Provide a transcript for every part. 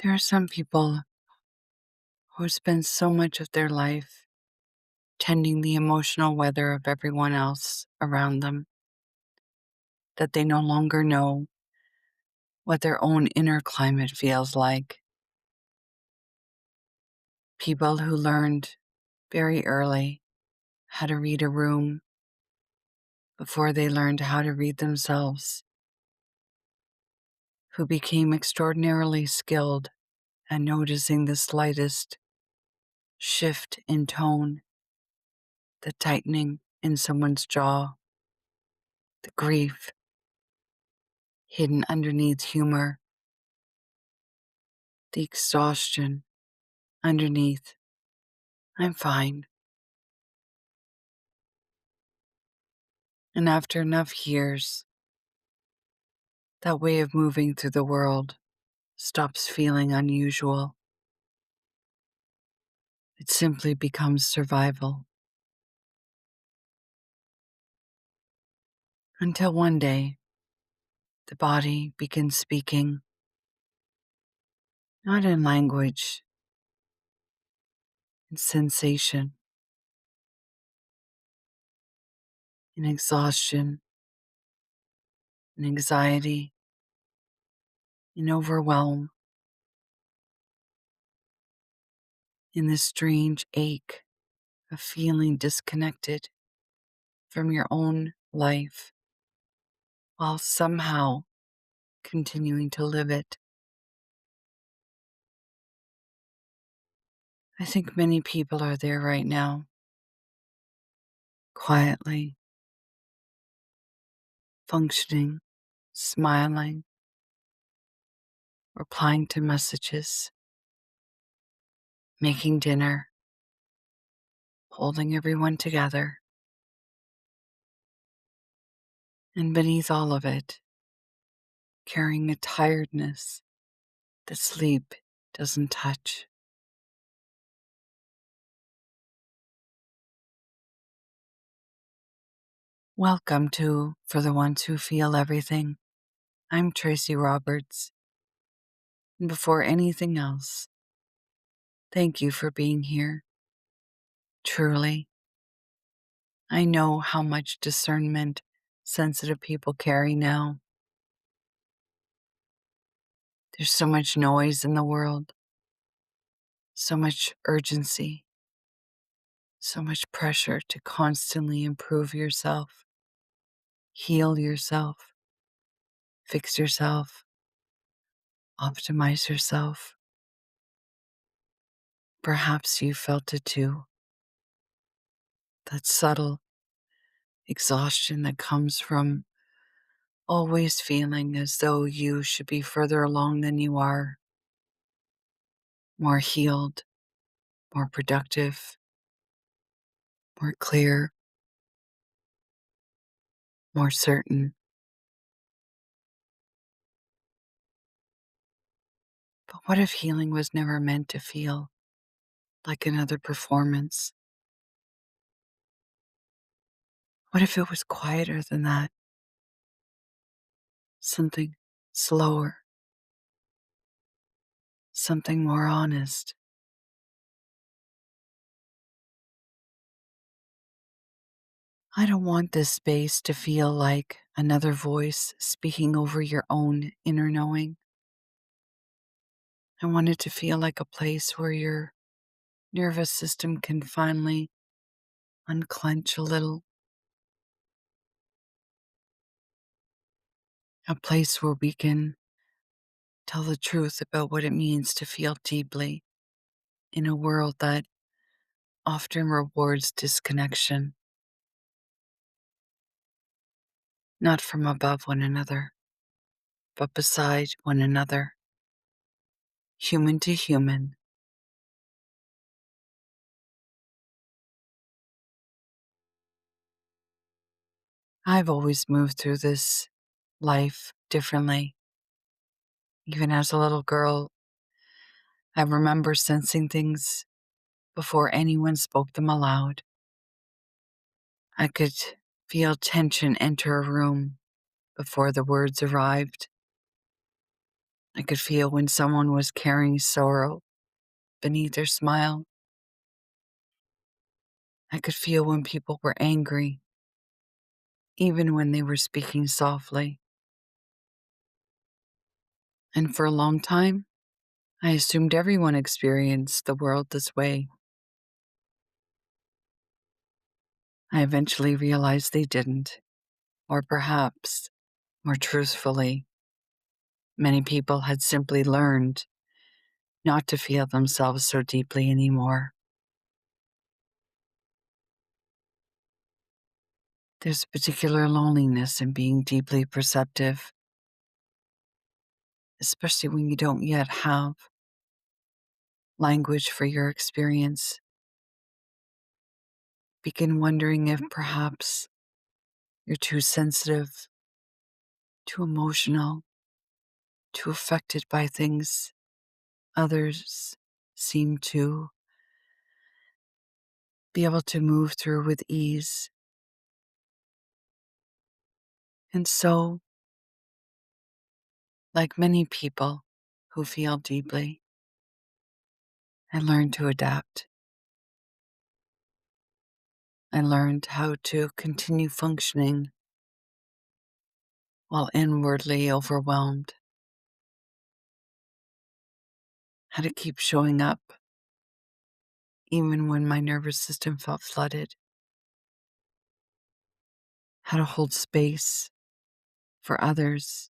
There are some people who spend so much of their life tending the emotional weather of everyone else around them that they no longer know what their own inner climate feels like. People who learned very early how to read a room before they learned how to read themselves, who became extraordinarily skilled at noticing the slightest shift in tone, the tightening in someone's jaw, the grief hidden underneath humor, the exhaustion underneath, I'm fine. And after enough years, that way of moving through the world stops feeling unusual. It simply becomes survival. Until one day, the body begins speaking, not in language, in sensation, in exhaustion, in anxiety, in overwhelm, in this strange ache of feeling disconnected from your own life while somehow continuing to live it. I think many people are there right now, quietly, functioning, smiling, replying to messages, making dinner, holding everyone together. And beneath all of it, carrying a tiredness that sleep doesn't touch. Welcome to For the Ones Who Feel Everything. I'm Tracey Roberts. And before anything else, thank you for being here. Truly, I know how much discernment sensitive people carry now. There's so much noise in the world, so much urgency, so much pressure to constantly improve yourself, heal yourself, fix yourself, optimize yourself. Perhaps you felt it too. That subtle exhaustion that comes from always feeling as though you should be further along than you are, more healed, more productive, more clear, more certain. But what if healing was never meant to feel like another performance? What if it was quieter than that? Something slower, something more honest. I don't want this space to feel like another voice speaking over your own inner knowing. I want it to feel like a place where your nervous system can finally unclench a little, a place where we can tell the truth about what it means to feel deeply in a world that often rewards disconnection, not from above one another, but beside one another, human to human. I've always moved through this life differently. Even as a little girl, I remember sensing things before anyone spoke them aloud. I could feel tension enter a room before the words arrived. I could feel when someone was carrying sorrow beneath their smile. I could feel when people were angry, even when they were speaking softly. And for a long time, I assumed everyone experienced the world this way. I eventually realized they didn't, or perhaps, more truthfully, many people had simply learned not to feel themselves so deeply anymore. There's a particular loneliness in being deeply perceptive, especially when you don't yet have language for your experience. Begin wondering if perhaps you're too sensitive, too emotional, too affected by things others seem to be able to move through with ease. And so, like many people who feel deeply, I learned to adapt. I learned how to continue functioning while inwardly overwhelmed, how to keep showing up even when my nervous system felt flooded, how to hold space for others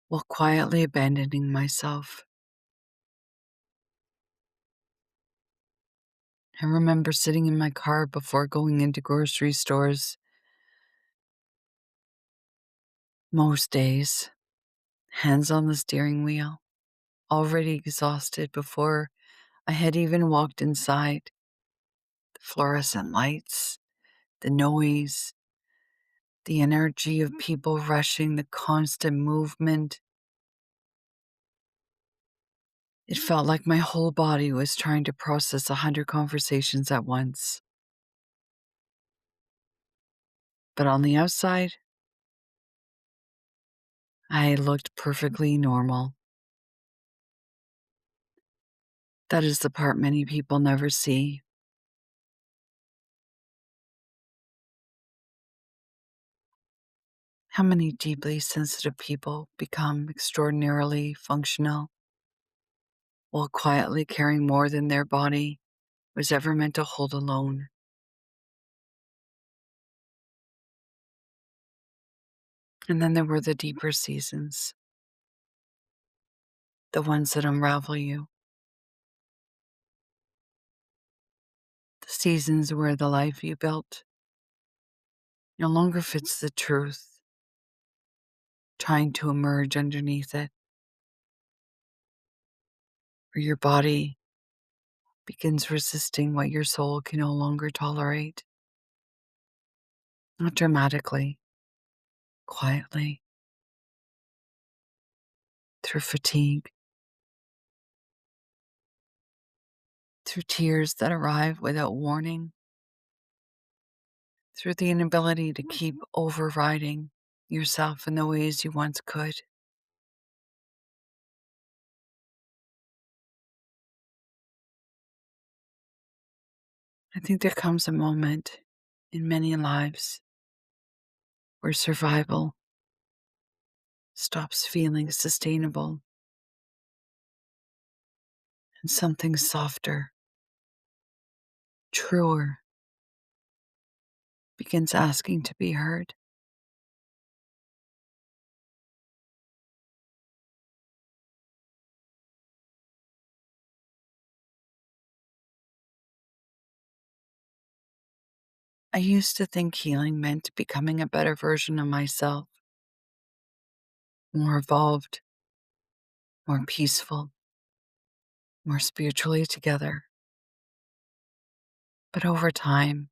while quietly abandoning myself. I remember sitting in my car before going into grocery stores most days, hands on the steering wheel, already exhausted before I had even walked inside. The fluorescent lights, the noise, the energy of people rushing, the constant movement. It felt like my whole body was trying to process 100 conversations at once. But on the outside, I looked perfectly normal. That is the part many people never see. How many deeply sensitive people become extraordinarily functional while quietly carrying more than their body was ever meant to hold alone. And then there were the deeper seasons, the ones that unravel you, the seasons where the life you built no longer fits the truth, trying to emerge underneath it, where your body begins resisting what your soul can no longer tolerate. Not dramatically, quietly, through fatigue, through tears that arrive without warning, through the inability to keep overriding yourself in the ways you once could. I think there comes a moment in many lives where survival stops feeling sustainable and something softer, truer, begins asking to be heard. I used to think healing meant becoming a better version of myself, more evolved, more peaceful, more spiritually together. But over time,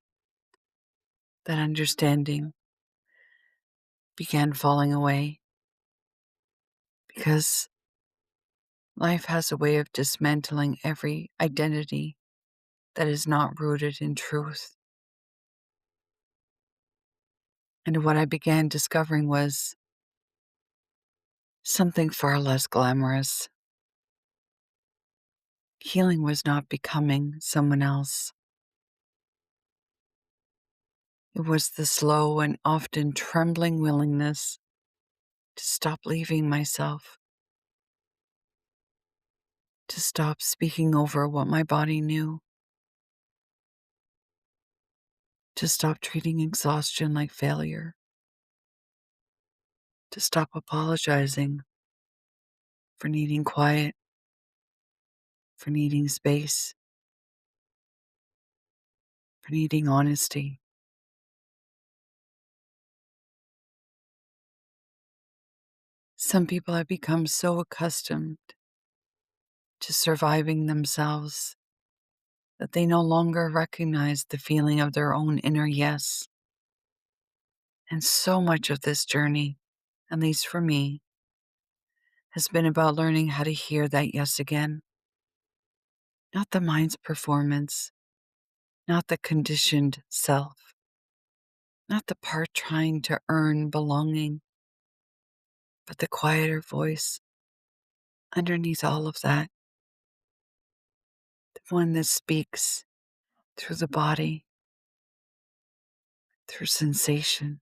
that understanding began falling away because life has a way of dismantling every identity that is not rooted in truth. And what I began discovering was something far less glamorous. Healing was not becoming someone else. It was the slow and often trembling willingness to stop leaving myself, to stop speaking over what my body knew, to stop treating exhaustion like failure, to stop apologizing for needing quiet, for needing space, for needing honesty. Some people have become so accustomed to surviving themselves that they no longer recognize the feeling of their own inner yes. And so much of this journey, at least for me, has been about learning how to hear that yes again. Not the mind's performance, not the conditioned self, not the part trying to earn belonging, but the quieter voice underneath all of that, the one that speaks through the body, through sensation,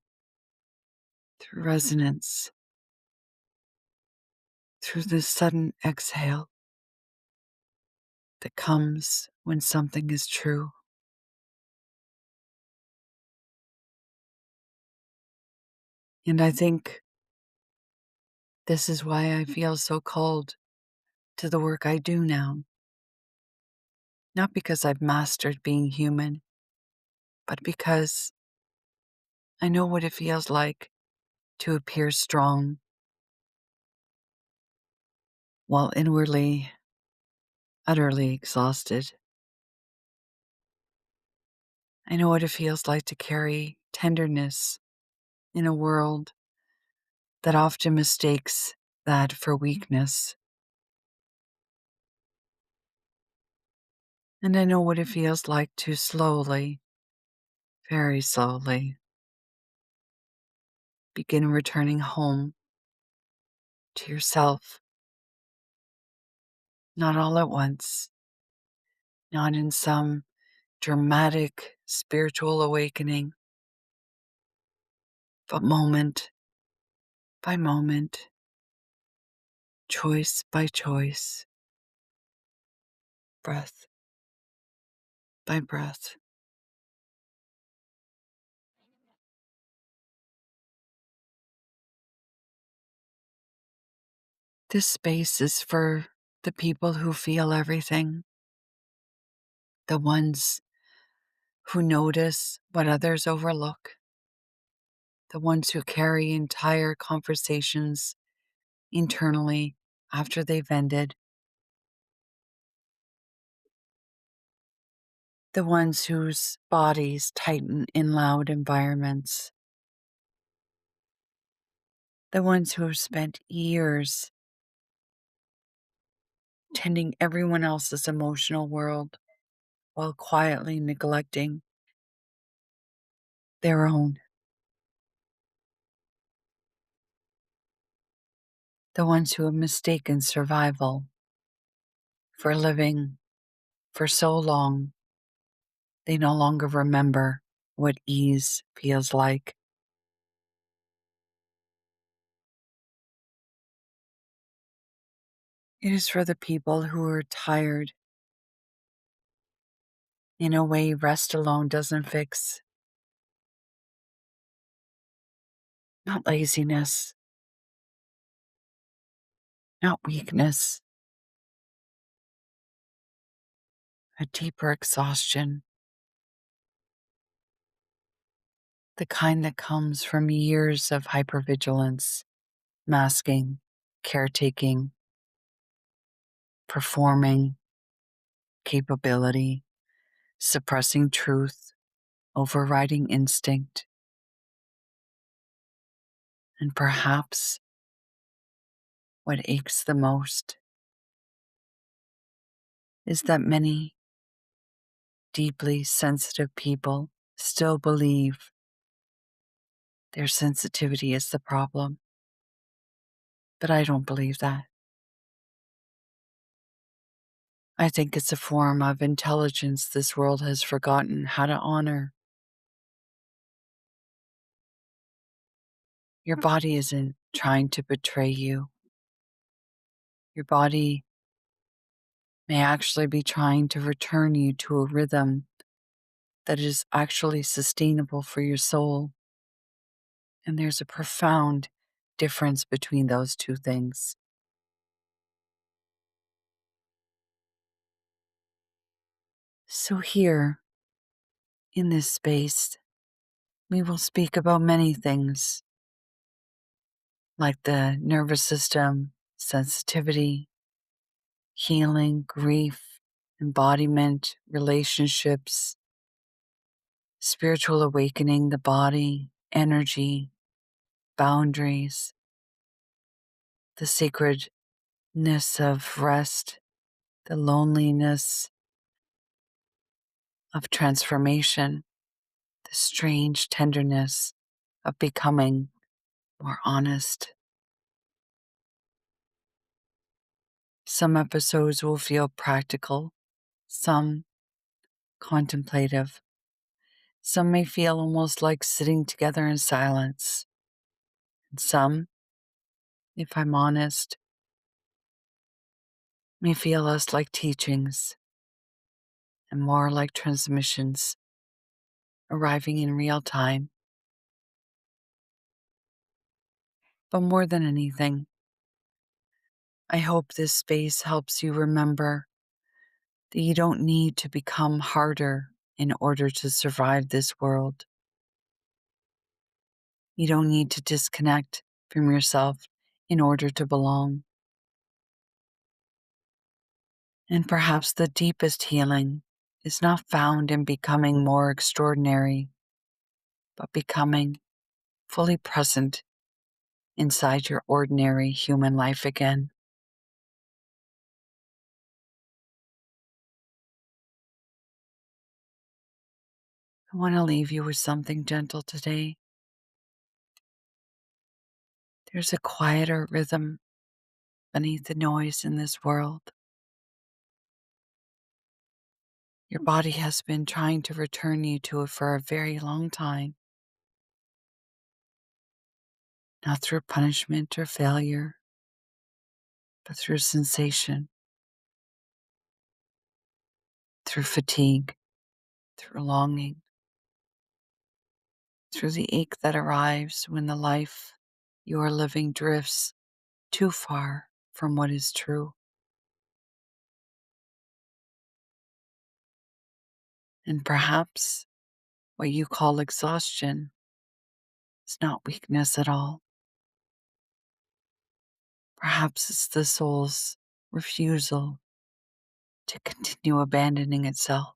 through resonance, through the sudden exhale that comes when something is true. And I think this is why I feel so called to the work I do now. Not because I've mastered being human, but because I know what it feels like to appear strong while inwardly, utterly exhausted. I know what it feels like to carry tenderness in a world that often mistakes that for weakness. And I know what it feels like to slowly, very slowly, begin returning home to yourself, not all at once, not in some dramatic spiritual awakening, but moment by moment, choice by choice, breath by breath. This space is for the people who feel everything, the ones who notice what others overlook, the ones who carry entire conversations internally after they've ended, the ones whose bodies tighten in loud environments, the ones who have spent years tending everyone else's emotional world while quietly neglecting their own, the ones who have mistaken survival for living for so long they no longer remember what ease feels like. It is for the people who are tired in a way rest alone doesn't fix. Not laziness, not weakness, a deeper exhaustion, the kind that comes from years of hypervigilance, masking, caretaking, performing, capability, suppressing truth, overriding instinct, and perhaps what aches the most is that many deeply sensitive people still believe their sensitivity is the problem. but I don't believe that. I think it's a form of intelligence this world has forgotten how to honor. Your body isn't trying to betray you. Your body may actually be trying to return you to a rhythm that is actually sustainable for your soul. And there's a profound difference between those two things. So, here in this space, we will speak about many things like the nervous system, sensitivity, healing, grief, embodiment, relationships, spiritual awakening, the body, energy, boundaries, the sacredness of rest, the loneliness of transformation, the strange tenderness of becoming more honest. Some episodes will feel practical, some contemplative. Some may feel almost like sitting together in silence. And some, if I'm honest, may feel less like teachings and more like transmissions arriving in real time. But more than anything, I hope this space helps you remember that you don't need to become harder in order to survive this world. You don't need to disconnect from yourself in order to belong. And perhaps the deepest healing is not found in becoming more extraordinary, but becoming fully present inside your ordinary human life again. I want to leave you with something gentle today. There's a quieter rhythm beneath the noise in this world. Your body has been trying to return you to it for a very long time, not through punishment or failure, but through sensation, through fatigue, through longing, through the ache that arrives when the life you are living drifts too far from what is true. And perhaps what you call exhaustion is not weakness at all. Perhaps it's the soul's refusal to continue abandoning itself.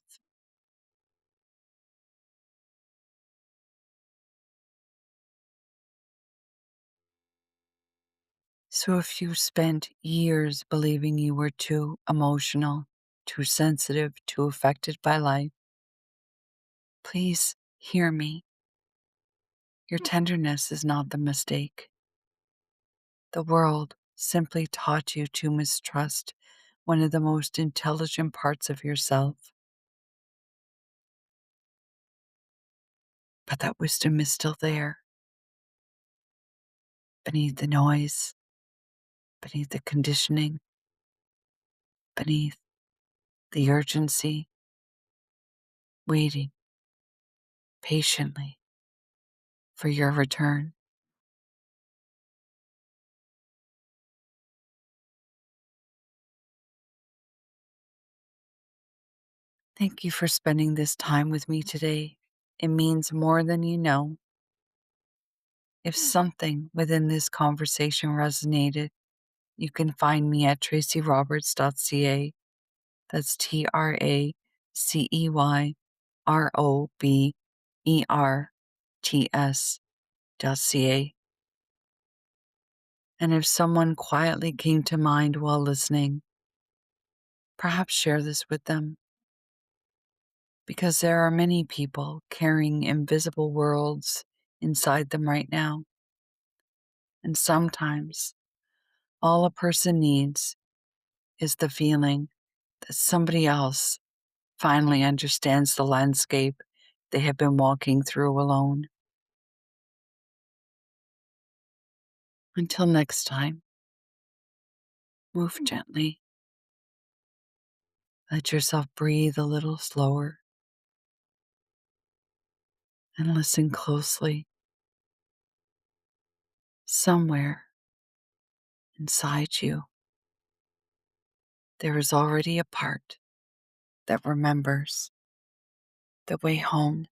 So if you spent years believing you were too emotional, too sensitive, too affected by life, please hear me. Your tenderness is not the mistake. The world simply taught you to mistrust one of the most intelligent parts of yourself. But that wisdom is still there, beneath the noise, beneath the conditioning, beneath the urgency, waiting patiently for your return. Thank you for spending this time with me today. It means more than you know. If something within this conversation resonated, you can find me at traceyroberts.ca. That's TRACEYROBERTS.ca. And if someone quietly came to mind while listening, perhaps share this with them. Because there are many people carrying invisible worlds inside them right now. And sometimes All a person needs is the feeling that somebody else finally understands the landscape they have been walking through alone. Until next time, move gently. Let yourself breathe a little slower and listen closely. Somewhere inside you, there is already a part that remembers the way home.